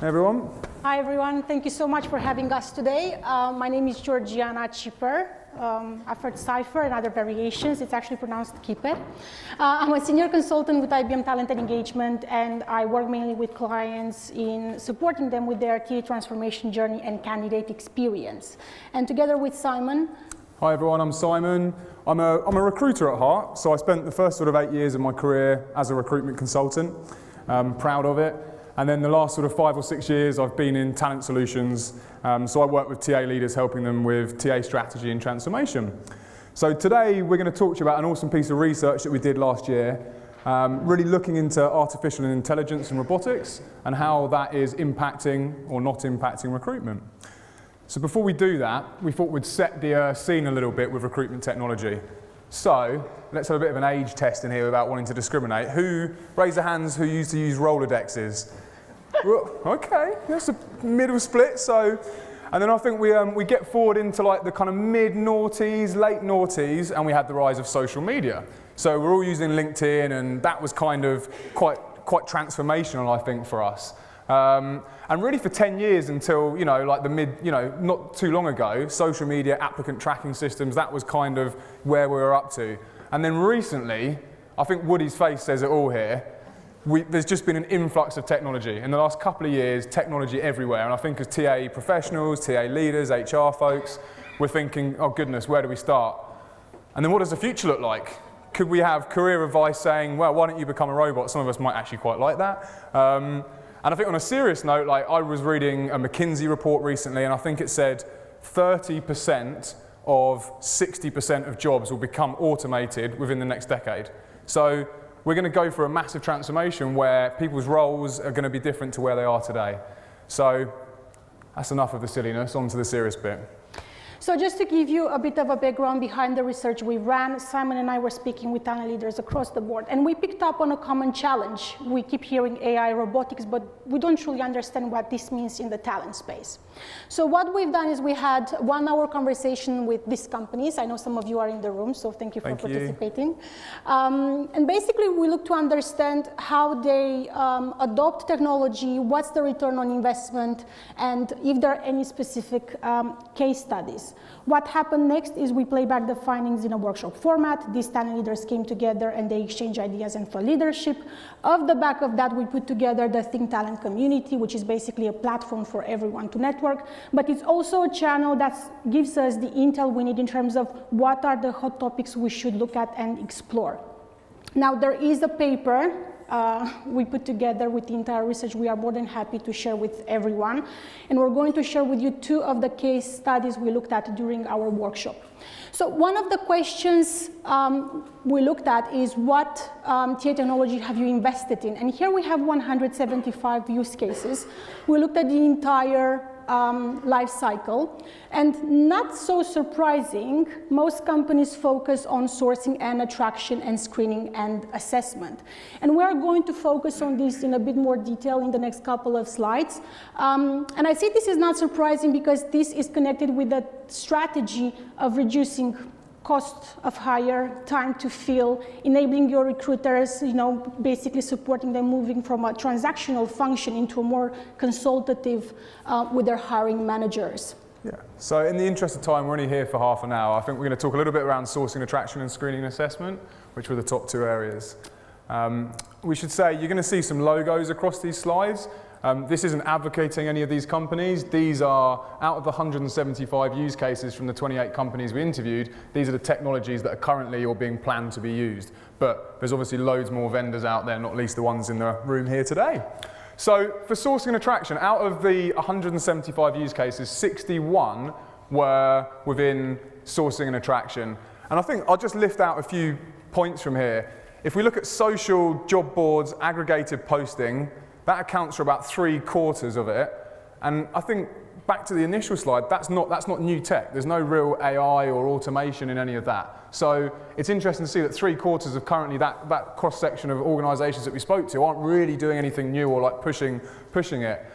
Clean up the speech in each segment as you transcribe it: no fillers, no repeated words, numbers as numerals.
Hey everyone. Hi everyone, thank you so much for having us today. My name is Georgiana Chipper. I've heard Cypher and other variations. It's actually pronounced Keeper. I'm a senior consultant with IBM Talent and Engagement, and I work mainly with clients in supporting them with their TA transformation journey and candidate experience. And together with Simon. Hi everyone, I'm Simon. I'm a recruiter at heart, so I spent the first sort of 8 years of my career as a recruitment consultant. Proud of it. And then the last sort of 5 or 6 years I've been in talent solutions, so I work with TA leaders helping them with TA strategy and transformation. So today we're going to talk to you about an awesome piece of research that we did last year, really looking into artificial intelligence and robotics and how that is impacting or not impacting recruitment. So before we do that, we thought we'd set the scene a little bit with recruitment technology. So let's have a bit of an age test in here without wanting to discriminate. Raise their hands who used to use Rolodexes? Okay, that's a middle split. So, and then I think we get forward into like the kind of mid-noughties, late noughties, and we had the rise of social media. So we're all using LinkedIn, and that was kind of quite transformational, I think, for us. And really for 10 years until, like the not too long ago, social media applicant tracking systems, that was kind of where we were up to. And then recently, I think Woody's face says it all here, there's just been an influx of technology. In the last couple of years, technology everywhere. And I think as TA professionals, TA leaders, HR folks, we're thinking, oh goodness, where do we start? And then what does the future look like? Could we have career advice saying, well, why don't you become a robot? Some of us might actually quite like that. And I think on a serious note, like I was reading a McKinsey report recently, and I think it said 30% of 60% of jobs will become automated within the next decade. So we're going to go for a massive transformation where people's roles are going to be different to where they are today. So that's enough of the silliness, on to the serious bit. So just to give you a bit of a background behind the research we ran, Simon and I were speaking with talent leaders across the board, and we picked up on a common challenge. We keep hearing AI, robotics, but we don't truly understand what this means in the talent space. So what we've done is we had 1 hour conversation with these companies. I know some of you are in the room, so thank you for participating. And basically we look to understand how they adopt technology, what's the return on investment, and if there are any specific case studies. What happened next is we play back the findings in a workshop format. These talent leaders came together and they exchanged ideas and for leadership. Off the back of that, we put together the Think Talent community, which is basically a platform for everyone to network, but it's also a channel that gives us the intel we need in terms of what are the hot topics we should look at and explore. Now, there is a paper we put together with the entire research. We are more than happy to share with everyone. And we're going to share with you 2 of the case studies we looked at during our workshop. So one of the questions we looked at is what TA technology have you invested in? And here we have 175 use cases. We looked at the entire life cycle, and not so surprising, most companies focus on sourcing and attraction and screening and assessment. And we're going to focus on this in a bit more detail in the next couple of slides. And I say this is not surprising because this is connected with the strategy of reducing cost of hire, time to fill, enabling your recruiters, basically supporting them moving from a transactional function into a more consultative with their hiring managers. Yeah, so in the interest of time, we're only here for half an hour. I think we're going to talk a little bit around sourcing, attraction, and screening and assessment, which were the top 2 areas. We should say you're going to see some logos across these slides. This isn't advocating any of these companies. These are, out of the 175 use cases from the 28 companies we interviewed, these are the technologies that are currently or being planned to be used. But there's obviously loads more vendors out there, not least the ones in the room here today. So for sourcing and attraction, out of the 175 use cases, 61 were within sourcing and attraction. And I think I'll just lift out a few points from here. If we look at social, job boards, aggregated posting, that accounts for about 3/4 of it. And I think back to the initial slide, that's not new tech. There's no real AI or automation in any of that. So it's interesting to see that 3/4 of currently that cross-section of organizations that we spoke to aren't really doing anything new or like pushing it.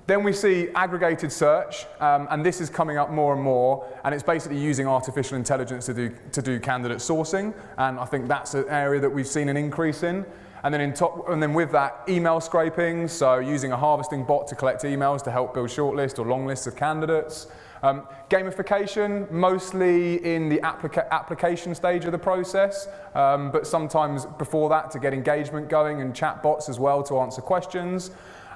Then we see aggregated search, and this is coming up more and more, and it's basically using artificial intelligence to do candidate sourcing, and I think that's an area that we've seen an increase in. And then with that, email scraping, so using a harvesting bot to collect emails to help build shortlists or long lists of candidates. Gamification, mostly in the application stage of the process, but sometimes before that to get engagement going, and chat bots as well to answer questions.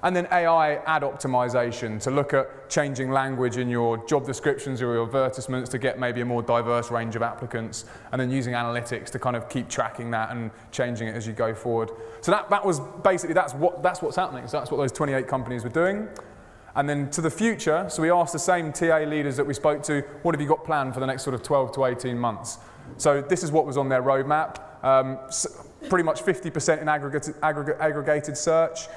And then AI ad optimization to look at changing language in your job descriptions or your advertisements to get maybe a more diverse range of applicants, and then using analytics to kind of keep tracking that and changing it as you go forward. So that was basically, that's what's happening. So that's what those 28 companies were doing. And then to the future, so we asked the same TA leaders that we spoke to, what have you got planned for the next sort of 12 to 18 months? So this is what was on their roadmap. Pretty much 50% in aggregated search,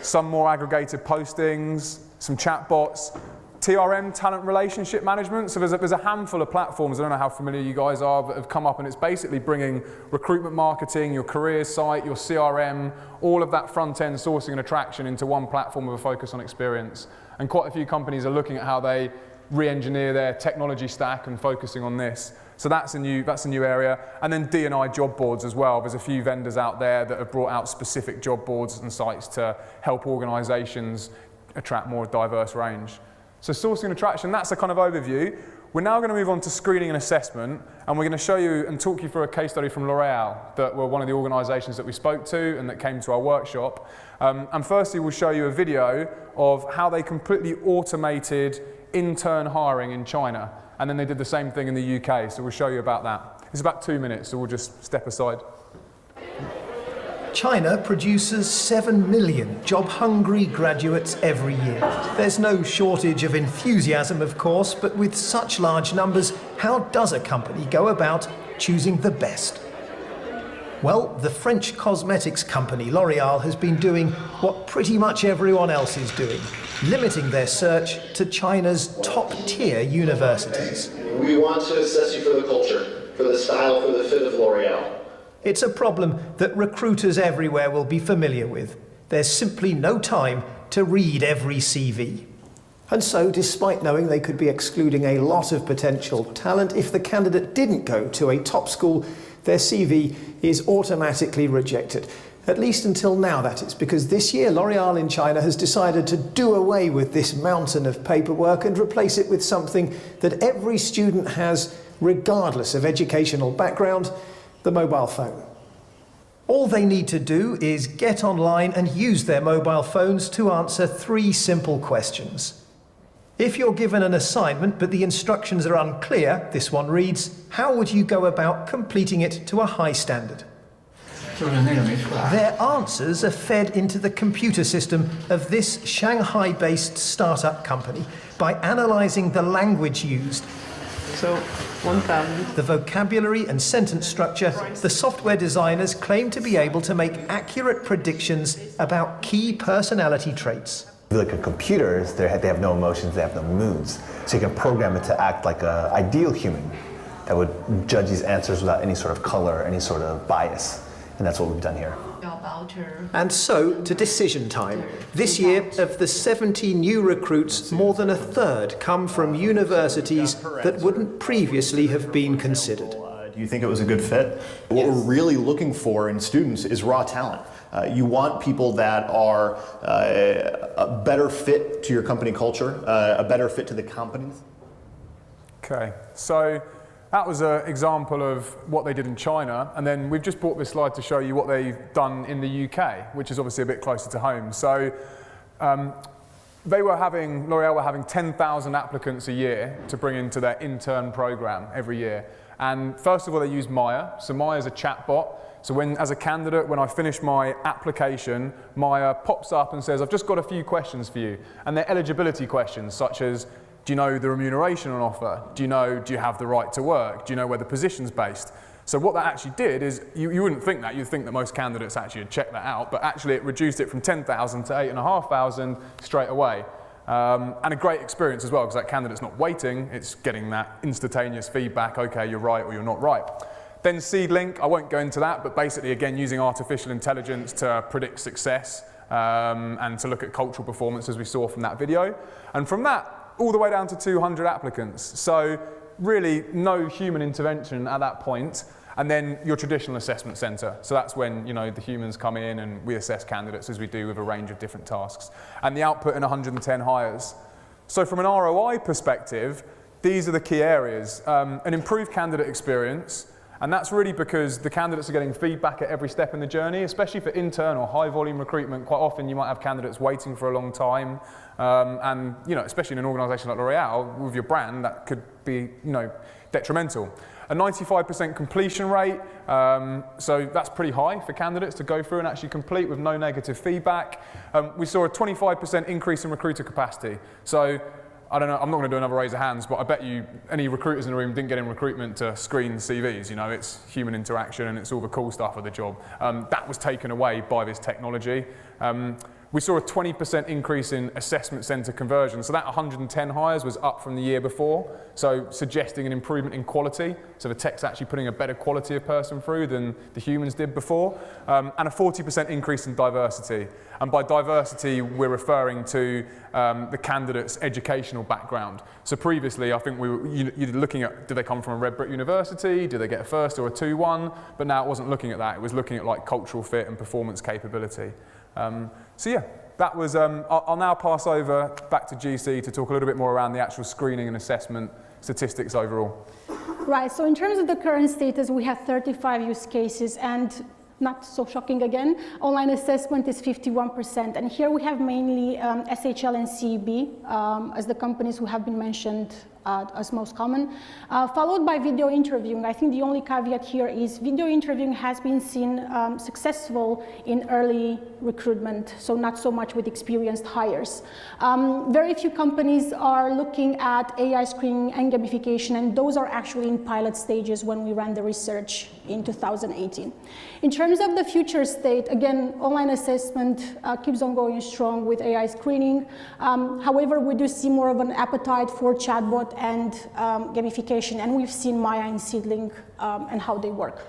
some more aggregated postings, some chatbots, TRM, talent relationship management. So there's a handful of platforms, I don't know how familiar you guys are, that have come up, and it's basically bringing recruitment marketing, your career site, your CRM, all of that front-end sourcing and attraction into one platform with a focus on experience. And quite a few companies are looking at how they re-engineer their technology stack and focusing on this. So that's a new area. And then D&I job boards as well. There's a few vendors out there that have brought out specific job boards and sites to help organizations attract more diverse range. So sourcing and attraction, that's a kind of overview. We're now going to move on to screening and assessment, and we're going to show you and talk you through a case study from L'Oreal that were one of the organizations that we spoke to and that came to our workshop. And firstly, we'll show you a video of how they completely automated intern hiring in China. And then they did the same thing in the UK, so we'll show you about that. It's about 2 minutes, so we'll just step aside. China produces 7 million job-hungry graduates every year. There's no shortage of enthusiasm, of course, but with such large numbers, how does a company go about choosing the best? Well, the French cosmetics company L'Oreal has been doing what pretty much everyone else is doing, limiting their search to China's top-tier universities. We want to assess you for the culture, for the style, for the fit of L'Oreal. It's a problem that recruiters everywhere will be familiar with. There's simply no time to read every CV. And so, despite knowing they could be excluding a lot of potential talent, if the candidate didn't go to a top school, their CV is automatically rejected. At least until now, that is, because this year L'Oreal in China has decided to do away with this mountain of paperwork and replace it with something that every student has, regardless of educational background: the mobile phone. All they need to do is get online and use their mobile phones to answer 3 simple questions. If you're given an assignment but the instructions are unclear, this one reads, how would you go about completing it to a high standard? Their answers are fed into the computer system of this Shanghai-based startup company by analysing the language used. So, 1,000. The vocabulary and sentence structure, the software designers claim to be able to make accurate predictions about key personality traits. If you look at computers, they have no emotions, they have no moods. So you can program it to act like an ideal human that would judge these answers without any sort of color, any sort of bias. And that's what we've done here. And so to decision time. This year, of the 70 new recruits, more than a third come from universities that wouldn't previously have been considered. Do you think it was a good fit? What we're really looking for in students is raw talent. You want people that are a better fit to your company culture, a better fit to the companies. Okay, so that was an example of what they did in China, and then we've just brought this slide to show you what they've done in the UK, which is obviously a bit closer to home. So L'Oreal were having 10,000 applicants a year to bring into their intern program every year. And first of all, they used Maya. So Maya is a chat bot. So as a candidate, when I finish my application, Maya pops up and says, I've just got a few questions for you. And they're eligibility questions, such as, do you know the remuneration on offer? Do you have the right to work? Do you know where the position's based? So what that actually did is, you wouldn't think that, you'd think that most candidates actually had checked that out, but actually it reduced it from 10,000 to 8,500 straight away. And a great experience as well, because that candidate's not waiting, it's getting that instantaneous feedback, okay, you're right or you're not right. Then Seedlink, I won't go into that, but basically again using artificial intelligence to predict success and to look at cultural performance as we saw from that video. And from that, all the way down to 200 applicants. So really no human intervention at that point. And then your traditional assessment centre. So that's when, you know, the humans come in and we assess candidates as we do with a range of different tasks. And the output in 110 hires. So from an ROI perspective, these are the key areas. An improved candidate experience, and that's really because the candidates are getting feedback at every step in the journey, especially for internal, high volume recruitment. Quite often you might have candidates waiting for a long time. And, you know, especially in an organisation like L'Oréal, with your brand, that could be, you know, detrimental. A 95% completion rate, so that's pretty high for candidates to go through and actually complete with no negative feedback. We saw a 25% increase in recruiter capacity. So, I don't know, I'm not going to do another raise of hands, but I bet you any recruiters in the room didn't get in recruitment to screen CVs. You know, it's human interaction and it's all the cool stuff of the job. That was taken away by this technology. We saw a 20% increase in assessment centre conversion. So that 110 hires was up from the year before, so suggesting an improvement in quality. So the tech's actually putting a better quality of person through than the humans did before. And a 40% increase in diversity. And by diversity, we're referring to the candidate's educational background. So previously, I think you're looking at, do they come from a red brick university? Do they get a first or a 2-1? But now it wasn't looking at that. It was looking at like cultural fit and performance capability. So yeah, that was, I'll now pass over back to GC to talk a little bit more around the actual screening and assessment statistics overall. Right, so in terms of the current status, we have 35 use cases, and not so shocking again, online assessment is 51%. And here we have mainly SHL and CEB as the companies who have been mentioned as most common, followed by video interviewing. I think the only caveat here is video interviewing has been seen successful in early recruitment, so not so much with experienced hires. Very few companies are looking at AI screening and gamification, and those are actually in pilot stages when we ran the research in 2018. In terms of the future state, again, online assessment keeps on going strong with AI screening. However, we do see more of an appetite for chatbot and gamification, and we've seen Maya and Seedling and how they work.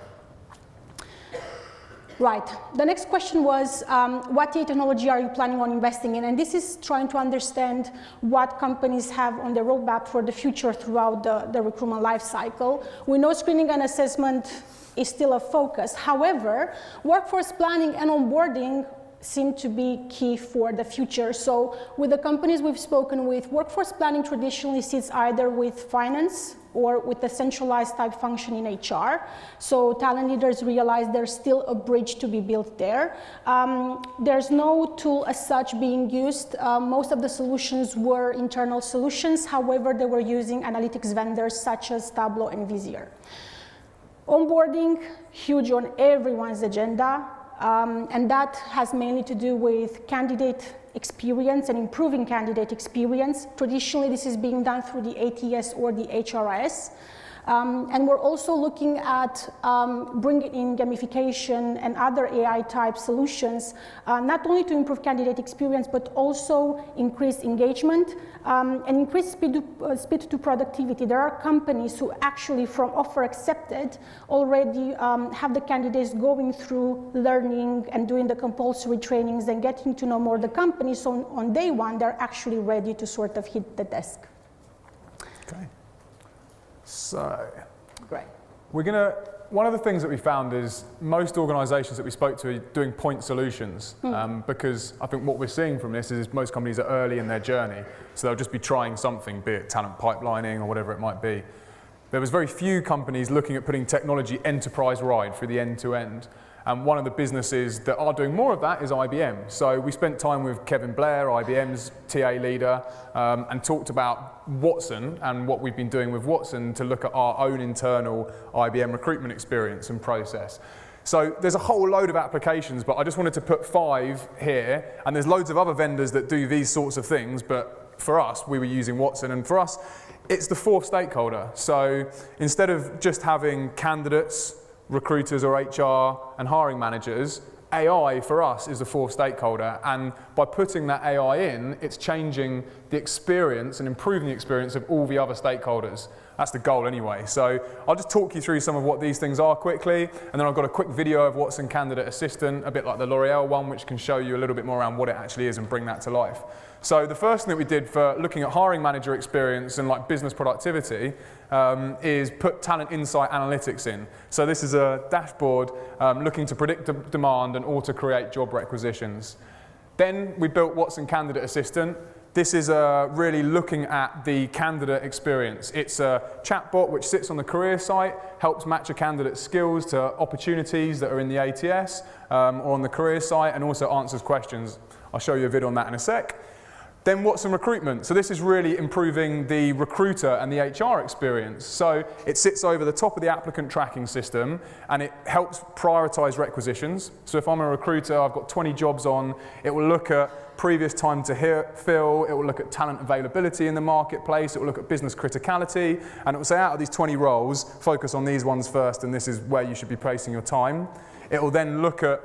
Right, the next question was, what technology are you planning on investing in? And this is trying to understand what companies have on their roadmap for the future throughout the recruitment life cycle. We know screening and assessment is still a focus. However, workforce planning and onboarding seem to be key for the future. So with the companies we've spoken with, workforce planning traditionally sits either with finance or with a centralized type function in HR. So talent leaders realize there's still a bridge to be built there. There's no tool as such being used. Most of the solutions were internal solutions. However, they were using analytics vendors such as Tableau and Vizier. Onboarding, huge on everyone's agenda. And that has mainly to do with candidate experience and improving candidate experience. Traditionally, this is being done through the ATS or the HRIS. And we're also looking at bringing in gamification and other AI-type solutions, not only to improve candidate experience, but also increase engagement and increase speed to productivity. There are companies who actually, from offer accepted, already have the candidates going through learning and doing the compulsory trainings and getting to know more the company. So on day one, they're actually ready to sort of hit the desk. Okay. So, great. One of the things that we found is most organisations that we spoke to are doing point solutions, because I think what we're seeing from this is most companies are early in their journey, so they'll just be trying something, be it talent pipelining or whatever it might be. There was very few companies looking at putting technology enterprise-wide through the end-to-end. And one of the businesses that are doing more of that is IBM. So we spent time with Kevin Blair, IBM's TA leader, and talked about Watson and what we've been doing with Watson to look at our own internal IBM recruitment experience and process. So there's a whole load of applications, but I just wanted to put 5 here, and there's loads of other vendors that do these sorts of things, but for us, we were using Watson, and for us, it's the 4th stakeholder. So instead of just having candidates, recruiters or HR and hiring managers, AI for us is the 4th stakeholder, and by putting that AI in, it's changing the experience and improving the experience of all the other stakeholders. That's the goal anyway. So I'll just talk you through some of what these things are quickly, and then I've got a quick video of Watson Candidate Assistant, a bit like the L'Oreal one, which can show you a little bit more around what it actually is and bring that to life. So the first thing that we did for looking at hiring manager experience and like business productivity is put talent insight analytics in. So this is a dashboard looking to predict demand and auto-create job requisitions. Then we built Watson Candidate Assistant. This is really looking at the candidate experience. It's a chatbot which sits on the career site, helps match a candidate's skills to opportunities that are in the ATS or on the career site, and also answers questions. I'll show you a vid on that in a sec. Then Watson Recruitment. So this is really improving the recruiter and the HR experience. So it sits over the top of the applicant tracking system, and it helps prioritize requisitions. So if I'm a recruiter, I've got 20 jobs on, it will look at previous time to fill, it will look at talent availability in the marketplace, it will look at business criticality, and it will say out of these 20 roles, focus on these ones first, and this is where you should be placing your time. It will then look at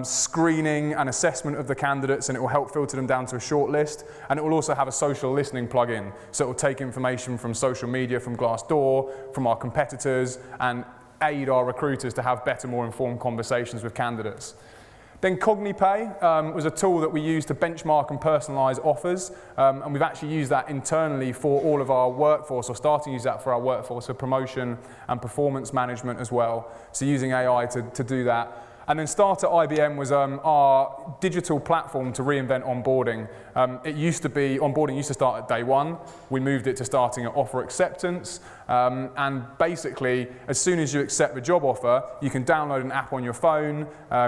screening and assessment of the candidates, and it will help filter them down to a short list, and it will also have a social listening plugin, so it will take information from social media, from Glassdoor, from our competitors, and aid our recruiters to have better, more informed conversations with candidates. Then CogniPay was a tool that we use to benchmark and personalise offers, and we've actually used that internally for all of our workforce, or starting to use that for our workforce for promotion and performance management as well, so using AI to do that. And then Start at IBM was our digital platform to reinvent onboarding. It used to be, onboarding used to start at day one. We moved it to starting at offer acceptance. And basically, as soon as you accept the job offer, you can download an app on your phone.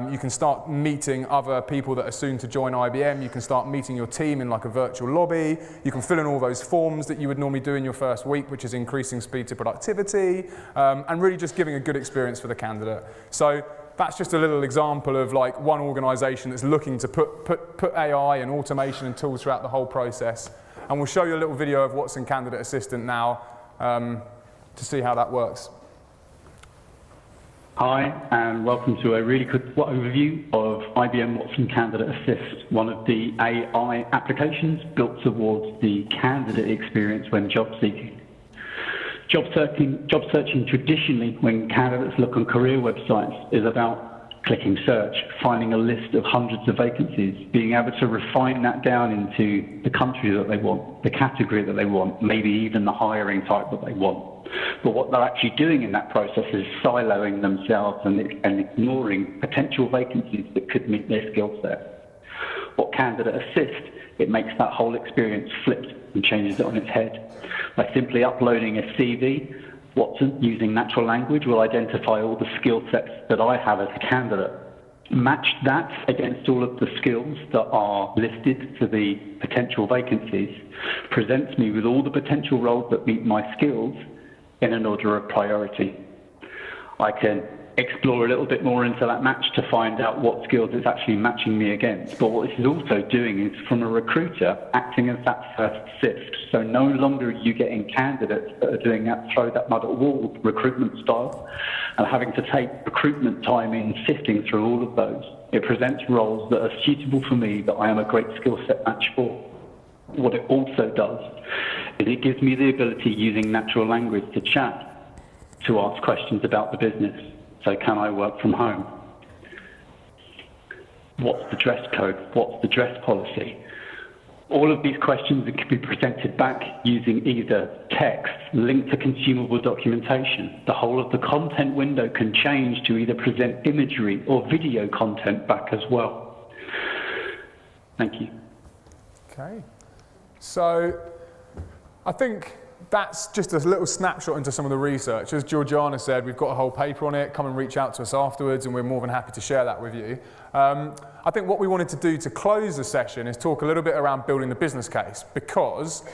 You can start meeting other people that are soon to join IBM. You can start meeting your team in like a virtual lobby. You can fill in all those forms that you would normally do in your first week, which is increasing speed to productivity, and really just giving a good experience for the candidate. So that's just a little example of like one organisation that's looking to put AI and automation and tools throughout the whole process. And we'll show you a little video of Watson Candidate Assistant now to see how that works. Hi, and welcome to a really quick overview of IBM Watson Candidate Assist, one of the AI applications built towards the candidate experience when job seeking. Job searching traditionally, when candidates look on career websites, is about clicking search, finding a list of hundreds of vacancies, being able to refine that down into the country that they want, the category that they want, maybe even the hiring type that they want. But what they're actually doing in that process is siloing themselves and ignoring potential vacancies that could meet their skill set. What Candidate Assist, it makes that whole experience flipped and changes it on its head. By simply uploading a CV, Watson, using natural language, will identify all the skill sets that I have as a candidate. Match that against all of the skills that are listed to the potential vacancies, presents me with all the potential roles that meet my skills in an order of priority. I can explore a little bit more into that match to find out what skills it's actually matching me against. But what this is also doing is, from a recruiter, acting as that first sift. So no longer are you getting candidates that are doing that throw that mud at wall recruitment style and having to take recruitment time in sifting through all of those. It presents roles that are suitable for me, that I am a great skill set match for. What it also does is it gives me the ability, using natural language, to chat, to ask questions about the business. So can I work from home? What's the dress code? What's the dress policy? All of these questions that can be presented back using either text, linked to consumable documentation. The whole of the content window can change to either present imagery or video content back as well. Thank you. Okay. So I think that's just a little snapshot into some of the research. As Georgiana said, we've got a whole paper on it. Come and reach out to us afterwards, and we're more than happy to share that with you. I think what we wanted to do to close the session is talk a little bit around building the business case, because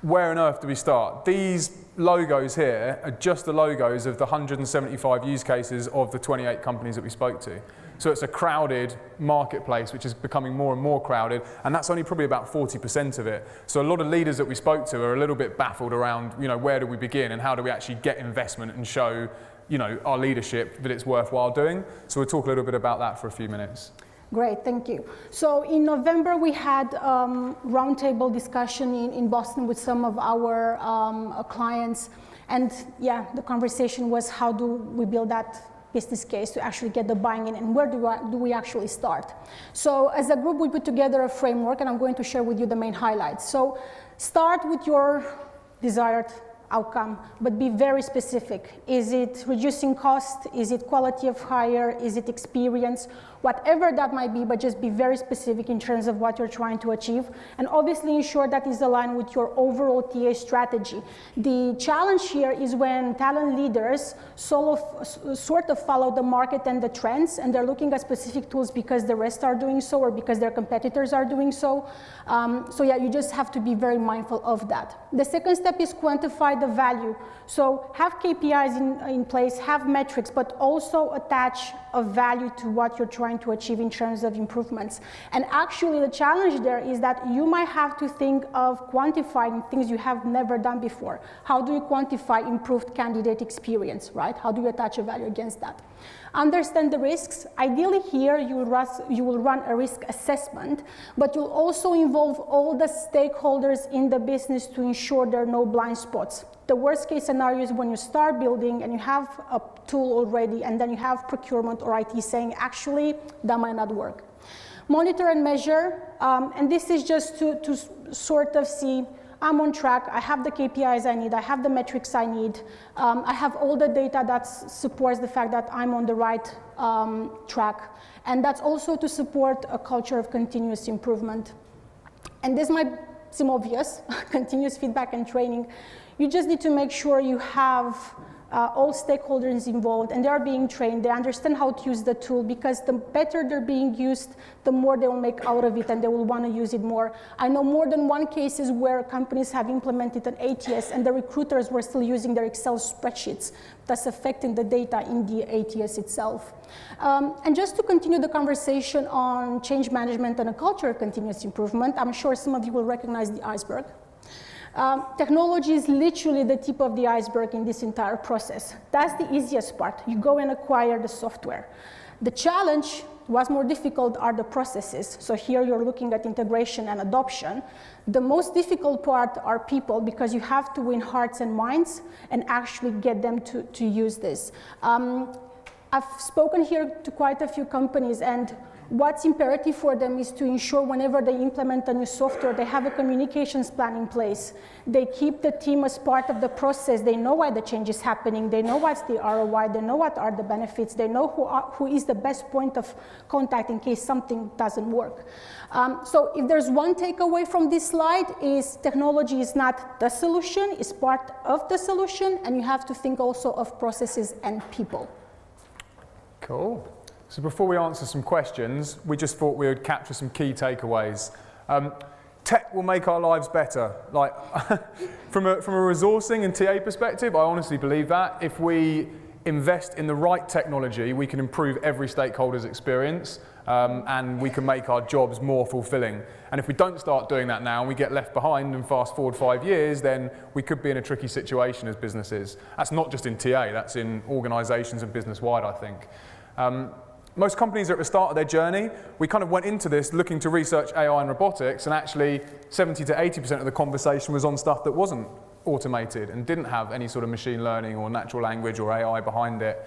where on earth do we start? These logos here are just the logos of the 175 use cases of the 28 companies that we spoke to. So it's a crowded marketplace, which is becoming more and more crowded, and that's only probably about 40% of it. So a lot of leaders that we spoke to are a little bit baffled around, where do we begin and how do we actually get investment and show, our leadership that it's worthwhile doing. So we'll talk a little bit about that for a few minutes. Great, thank you. So in November, we had roundtable discussion in Boston with some of our clients. And yeah, the conversation was how do we build that business case to actually get the buying in, and where do we actually start? So as a group, we put together a framework, and I'm going to share with you the main highlights. So start with your desired outcome, but be very specific. Is it reducing cost? Is it quality of hire? Is it experience? Whatever that might be, but just be very specific in terms of what you're trying to achieve, and obviously ensure that is aligned with your overall TA strategy. The challenge here is when talent leaders sort of follow the market and the trends, and they're looking at specific tools because the rest are doing so or because their competitors are doing so. So yeah, you just have to be very mindful of that. The second step is quantify the value. So have KPIs in place, have metrics, but also attach a value to what you're trying to achieve in terms of improvements. And actually the challenge there is that you might have to think of quantifying things you have never done before. How do you quantify improved candidate experience, right? How do you attach a value against that? Understand the risks. Ideally here you will run a risk assessment, but you'll also involve all the stakeholders in the business to ensure there are no blind spots. The worst case scenario is when you start building and you have a tool already, and then you have procurement or IT saying, actually, that might not work. Monitor and measure, and this is just to sort of see, I'm on track, I have the KPIs I need, I have the metrics I need, I have all the data that supports the fact that I'm on the right track. And that's also to support a culture of continuous improvement. And this might seem obvious, continuous feedback and training. You just need to make sure you have all stakeholders involved, and they are being trained, they understand how to use the tool, because the better they're being used, the more they will make out of it, and they will want to use it more. I know more than one cases where companies have implemented an ATS and the recruiters were still using their Excel spreadsheets, thus affecting the data in the ATS itself. And just to continue the conversation on change management and a culture of continuous improvement, I'm sure some of you will recognize the iceberg. Technology is literally the tip of the iceberg in this entire process. That's the easiest part. You go and acquire the software. The challenge, what's more difficult, are the processes. So here you're looking at integration and adoption. The most difficult part are people, because you have to win hearts and minds and actually get them to use this. I've spoken here to quite a few companies, and what's imperative for them is to ensure whenever they implement a new software, they have a communications plan in place. They keep the team as part of the process. They know why the change is happening. They know what's the ROI. They know what are the benefits. They know who is the best point of contact in case something doesn't work. So if there's one takeaway from this slide, is technology is not the solution, it's part of the solution, and you have to think also of processes and people. Cool. So before we answer some questions, we just thought we would capture some key takeaways. Tech will make our lives better. Like, from a resourcing and TA perspective, I honestly believe that. If we invest in the right technology, we can improve every stakeholder's experience, and we can make our jobs more fulfilling. And if we don't start doing that now and we get left behind and fast forward 5 years, then we could be in a tricky situation as businesses. That's not just in TA, that's in organizations and business-wide, I think. Most companies are at the start of their journey. We kind of went into this looking to research AI and robotics, and actually 70 to 80% of the conversation was on stuff that wasn't automated and didn't have any sort of machine learning or natural language or AI behind it.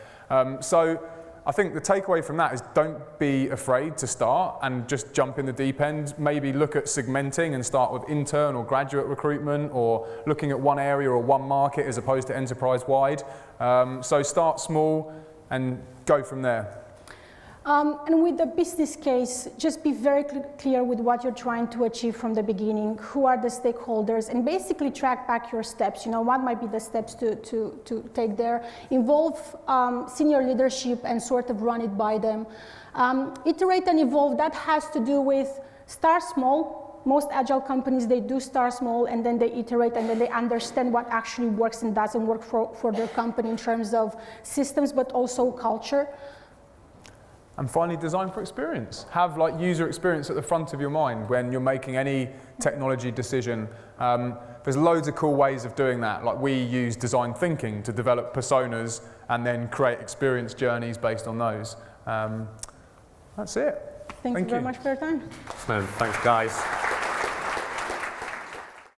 So I think the takeaway from that is don't be afraid to start and just jump in the deep end. Maybe look at segmenting and start with intern or graduate recruitment, or looking at one area or one market as opposed to enterprise-wide. So start small and go from there. And with the business case, just be very clear with what you're trying to achieve from the beginning, who are the stakeholders, and basically track back your steps. You know, what might be the steps to take there. Involve senior leadership and sort of run it by them. Iterate and evolve, that has to do with start small. Most agile companies, they do start small and then they iterate and then they understand what actually works and doesn't work for their company in terms of systems, but also culture. And finally, design for experience. Have like user experience at the front of your mind when you're making any technology decision. There's loads of cool ways of doing that. Like we use design thinking to develop personas and then create experience journeys based on those. That's it. Thank you very much for your time. Man, thanks, guys.